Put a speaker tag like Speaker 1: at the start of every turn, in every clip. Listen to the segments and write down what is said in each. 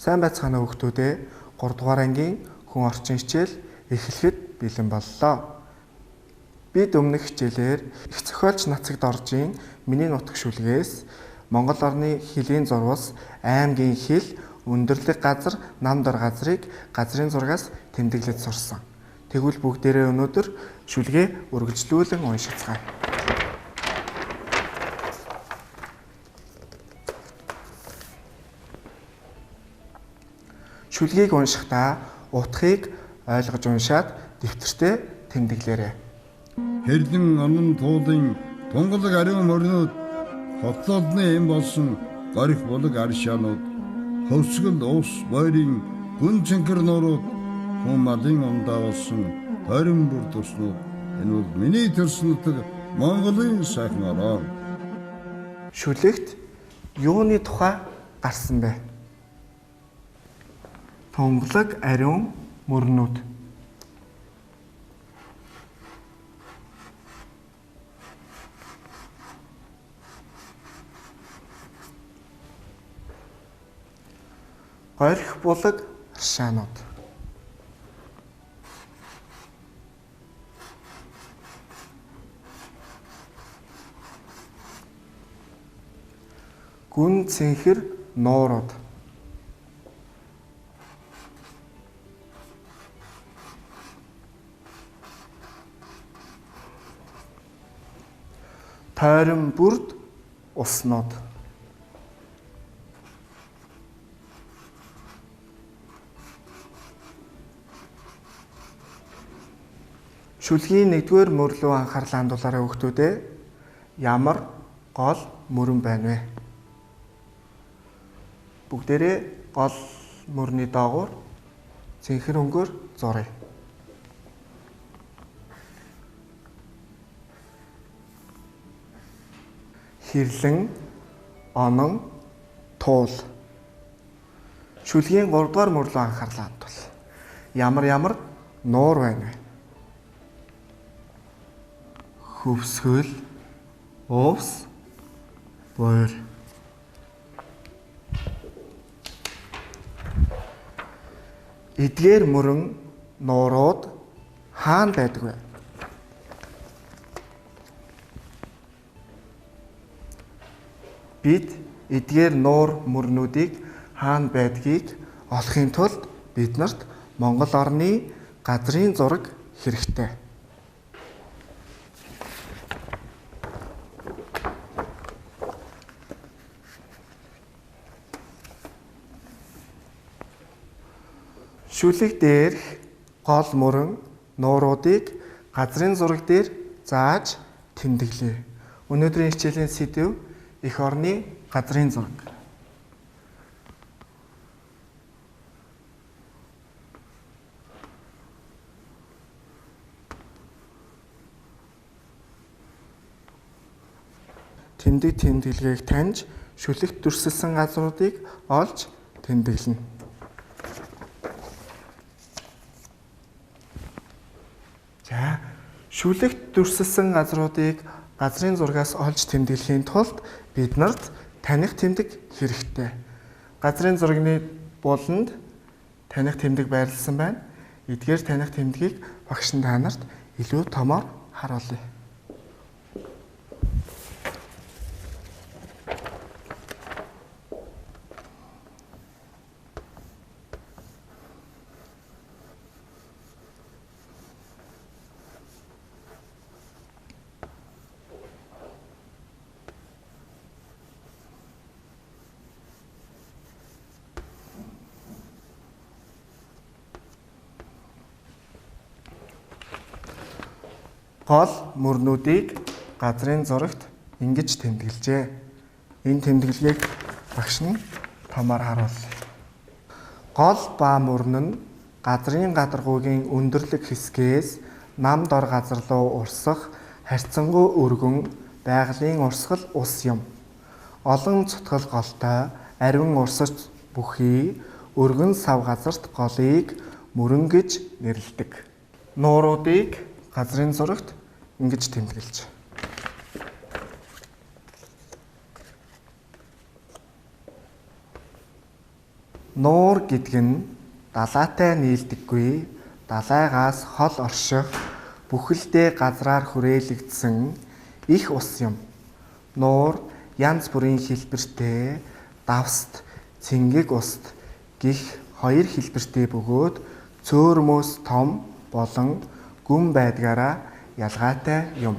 Speaker 1: Сайн байцгаана уу хүүхдүүдээ. 3 дугаар ангийн хүн орчин хичээл эхлэхэд бэлэн боллоо. Бид өмнөх хичээлээр их зохиолч Нацагд оржийн миний нутаг шүлгээс Монгол орны хилийн зурвас, аймгийн хил, өндөрлөг газар, нам дор газрыг газрын зургаас тэмдэглэж сурсан. Тэгвэл бүгдээрээ өнөөдөр шүлгээ үргэлжлүүлэн уншицгаая. Шүлгийг уншихдаа утгыг ойлгож уншаад дэвтэртээ тэмдэглээрэй.
Speaker 2: Хэрлэн онон туулын тунгалаг ариун моринууд, хотлолны эм болсон горих булаг аршаанууд, хөвсгөл уус бойрын гүн цэнхэр нурууд, хүн малын ундаа болсон тойрон бүр туснууд. Энэ бол миний төрсөн нутаг Монголын сайхан ороо.
Speaker 1: Шүлэгт юуны тухай гарсан бэ? Тунгалаг ариун мөрнүүд. Горих булаг аршаанууд. Гүн цэнхэр нуурууд. Тойрон бүрд уснууд. Шүлгийн 1-р мөр рүү анхаарлаа хандуулаарай хүүхдүүдээ. Ямар гол мөрөн байна вэ? Бүгдээрээ гол мөрний доогуур цэнхэр өнгөөр зуръя. Хэрлэн, онон, туул. Шүлгийн 3-р мөр рүү анхаарлаа хандуул. Ямар нуур байна вэ? Хөвсгөл, уус, бойр. Эдгээр мөрөн нуурууд хаана байдаг вэ? Бид эдгээр нуур мөрнүүдийг хаана байдгийг олохын тулд биднэрт Монгол орны газрын зураг хэрэгтэй. Шүлэг дээрх гол мөрөн нууруудыг газрын зураг дээр зааж тэмдэглэе. Өнөөдрийн хичээлийн сэдэв эх орны газрын зураг. Тэмдэг тэмдэглэгийг таньж шүлэгт дүрсэлсэн газруудыг олж тэмдэглэнэ. За, шүлэгт дүрсэлсэн газруудыг газрын зургаас олж тэмдэглэхийн тулд биднэрт таних тэмдэг хэрэгтэй. Газрын зургийн буланд таних тэмдэг байрласан байна. Эдгээр таних тэмдгийг багш нь та нарт илүү томоор харуулъя. Гол мөрнүүдийг газрын зурагт ингэж тэмдэглэжээ. Энэ тэмдэглэгийг багш нь томоор харуулъя. Гол ба мөрн нь газрын гадаргуугийн өндөрлөг хэсгээс нам дор газар руу урсах харьцангуй өргөн байгалийн урсгал ус юм. Олон цутгал голтой ариун урсаж бүхий өргөн сав газарт голыг мөрөн гэж нэрлэдэг. Нууруудыг газрын зурагт ингэж тэмдэглэж. Нуур гэдэг нь далайтай нийлдэггүй, далайгаас хол орших, бүхэлдээ газраар хүрээлэгдсэн их ус юм. Нуур янз бүрийн хэлбэртэй давст, цэнгэг уст гих хоёр хэлбэртэй бөгөөд цөөрмөөс том болон гүн байдгаараа ялгаатай юм.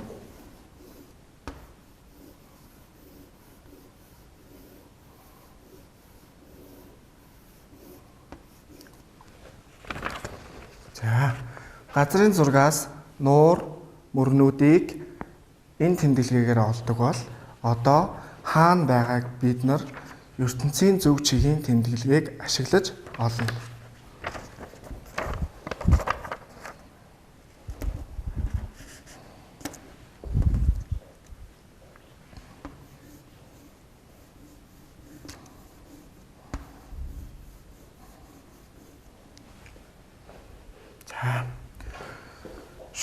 Speaker 1: За, газрын зургаас нуур мөрнүүдийг энэ тэмдэглэгээр олдог бол одоо хаана байгааг бид нар ертөнцийн зөв чигийн тэмдэглэгийг ашиглаж олно.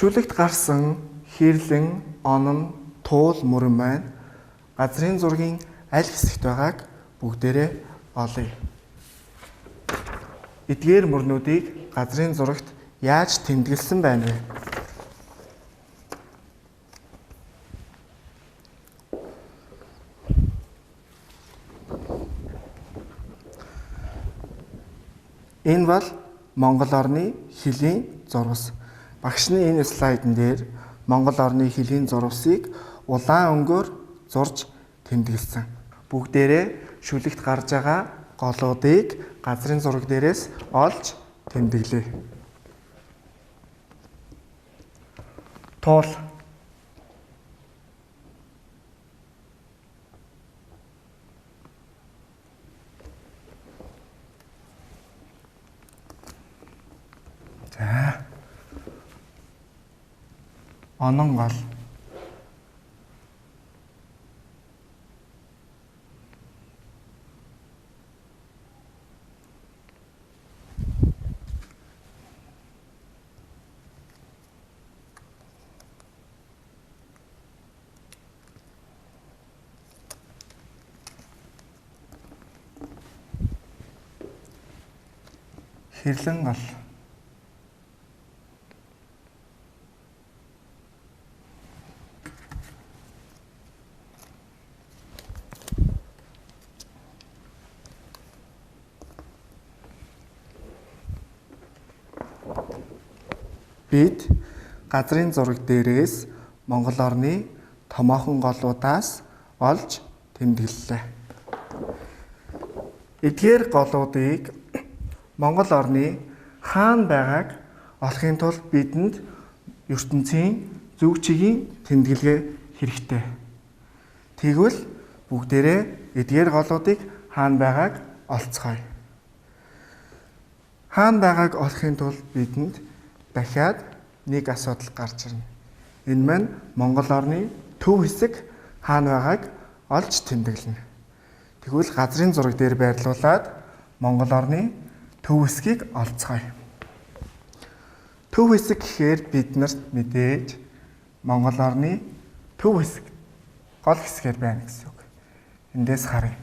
Speaker 1: Шүлэгт гарсан хэрлэн, онон, туул мөрөн маань газрын зургийн аль хэсэгт байгааг бүгдээрээ олъё. Эдгээр мөрнүүдийг газрын зурагт яаж тэмдэглэсэн байна вэ? Энэ бол Монгол орны хилийн зурвас. Багшны энэ слайдн дээр Монгол орны хилийн зурвасыг улаан өнгөөр зурж тэмдэглэсэн. Бүгдээрээ шүлэгт гарч байгаа голуудыг газрын зураг дээрээс олж тэмдэглэе. Туул. За. Онон гол. Хэрлэн гол. Бид газрын зураг дээрээс Монгол орны томоохон голуудаас олж тэмдэглэлээ. Эдгээр голуудыг Монгол орны хаана байгааг олохын тулд бидэнд ертөнцийн зөв чигийн тэмдэглэгээ хэрэгтэй. Тэгвэл бүгдээрээ эдгээр голуудыг хаана байгааг олцгоё. Хаана байгааг олохын тулд бидэнд дахиад нэг асуудал гарч ирнэ. Энэ маань Монгол орны төв хэсэг хаана байгааг олж тэмдэглэнэ. Тэгвэл газрын зураг дээр байрлуулад Монгол орны төв хэсгийг олцгоё. Төв хэсэг гэхээр бид нарт мэдээж Монгол орны төв хэсэг гол хэсгээр байна гэсэн үг. Эндээс харъя.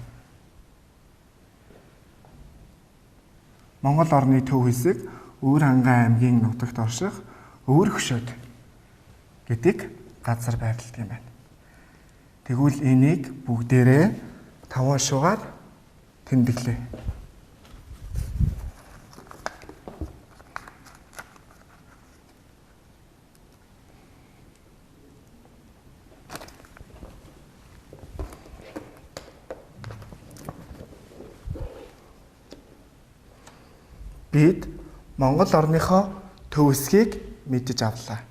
Speaker 1: Монгол орны төв хэсэг Өвөр хангай аймгийн нутагт орших Өвөр хөшөөд гэдэг газар байрладаг юм байна. Тэгвэл энийг бүгдээрээ 5 шугаар тэмдэглэе. Бид Монгол орныхоо төв хэсгийг мэдэж авлаа.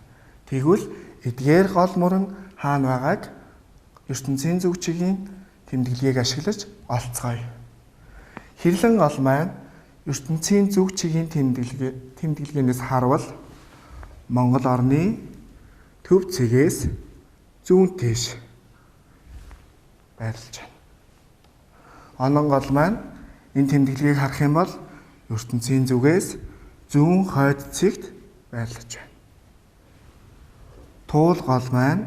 Speaker 1: Тэгвэл эдгээр гол мөрөн хаана байгааг ертөнцийн зөв чигийн тэмдэглэгийг ашиглаж олцгоё. Хэрлэн гол маань ертөнцийн зөв чигийн тэмдэглэгээнээс харвал Монгол орны төв цэгээс зүүн тийш байрлаж байна. Онон гол маань энэ тэмдэглэгийг харах юм бол ертөнцийн зүгээс зүүн хойд цэгт байрлаж байна. Туул гол маань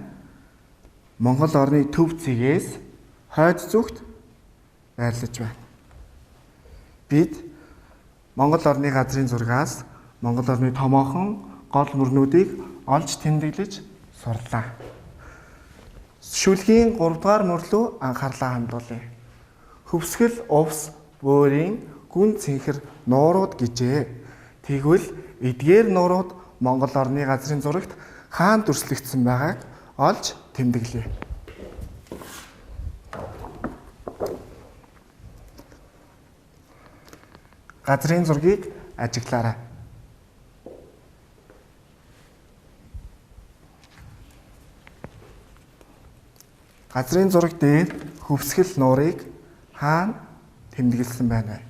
Speaker 1: Монгол орны төв цэгээс хойд зүгт байрлаж байна. Бид Монгол орны газрын зургаас Монгол орны томоохон гол мөрнүүдийг олж тэмдэглэж сурлаа. Шүлгийн 3 дугаар мөр рүү анхаарлаа хандуулъя. Хөвсгөл увс бөөрийн гүн цэнхэр нуурууд гэжээ. Тэгвэл эдгээр нуурууд Монгол орны газрын зурагт хаана дүрслэгдсэн байгааг олж тэмдэглэе. Газрын зургийг ажиглаарай. Газрын зураг дээр хөвсгөл нуурыг хаана тэмдэглэсэн байна вэ?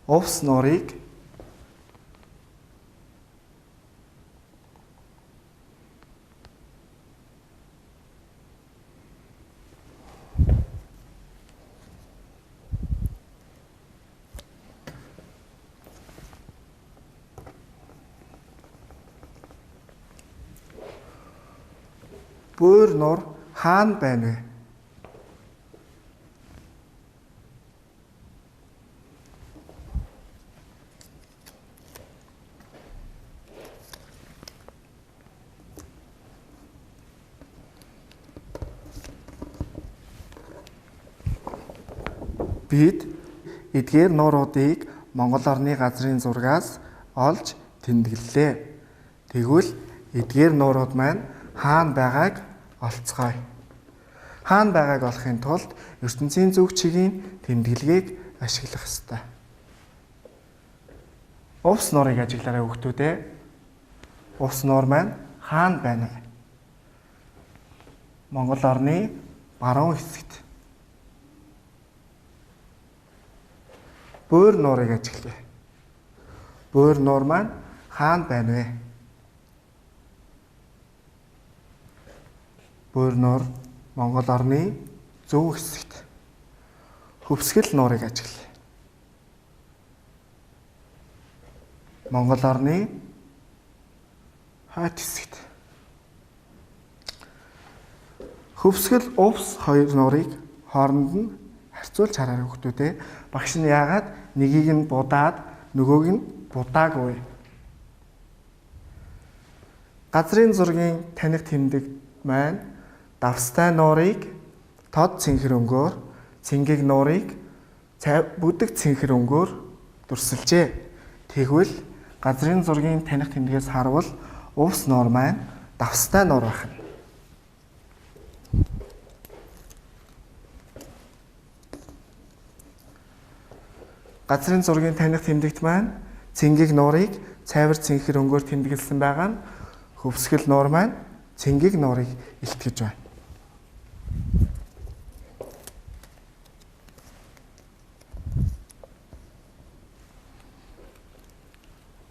Speaker 1: Увс нуурыг бөөр нуур хаана байна вэ? Бид эдгээр нууруудыг Монгол орны газрын зургаас олж тэмдэглэлээ. Тэгвэл эдгээр нуурууд маань хаана байгааг олцгоё. Хаана байгааг олохын тулд ертөнцийн зүг чигийн тэмдэглэгийг ашиглах ёстой. Увс нуурыг ажиглаарай хүүхдүүдээ. Увс нуур маань хаана байна вэ? Монгол орны баруун хэсэгт. Бөөр нуурыг ажиглая. Бөөр нуур маань хаана байна вэ? Бөөр нуур Монгол орны зөв хэсэгт. Хөвсгөл нуурыг ажиглая. Монгол орны хойд хэсэгт. Хөвсгөл увс хоёр нуурыг хооронд нь харьцуулж хараарай хүүхдүүдээ. Багш нь яагаад нэгийг нь будаад нөгөөг нь будаагүй? Газрын зургийн таних тэмдэг маань давстай нуурыг тод цэнхэр өнгөөр, цэнгэг нуурыг бүдэг цэнхэр өнгөөр дүрсэлжээ. Тэгвэл газрын зургийн таних тэмдгээс харвал увс нуур маань давстай нуур байна. Газрын зургийн таних тэмдэгт маань цэнгэг нуурыг цайвар цэнхэр өнгөөр тэмдэглэсэн байгаа нь хөвсгөл нуур маань цэнгэг нуурыг илтгэж байна.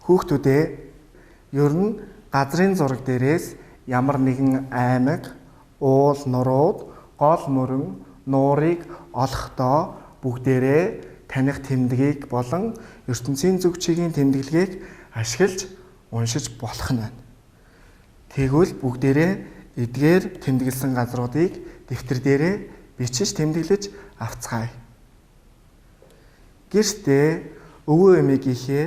Speaker 1: Хүүхдүүдээ ер нь газрын зураг дээрээс ямар нэгэн аймаг, уул нурууд, гол мөрөн, нуурыг олохдоо бүгдээрээ таних тэмдгийг болон ертөнцийн зүг чигийн тэмдэглэгийг ашиглаж уншиж болох нь байна. Тэгвэл бүгдээрээ эдгээр тэмдэглэсэн газруудыг дэвтэр дээрээ бичиж тэмдэглэж авцгаая. Гэртээ өвөө эмээгийнхээ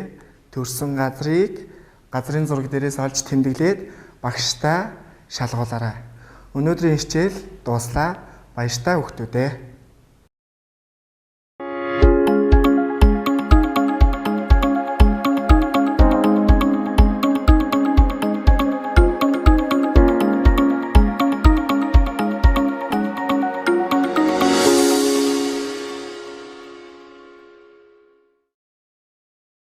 Speaker 1: төрсөн газрыг газрын зураг дээрээс олж тэмдэглээд багштай шалгуулаарай. Өнөөдрийн хичээл дууслаа. Баяртай хүүхдүүдээ.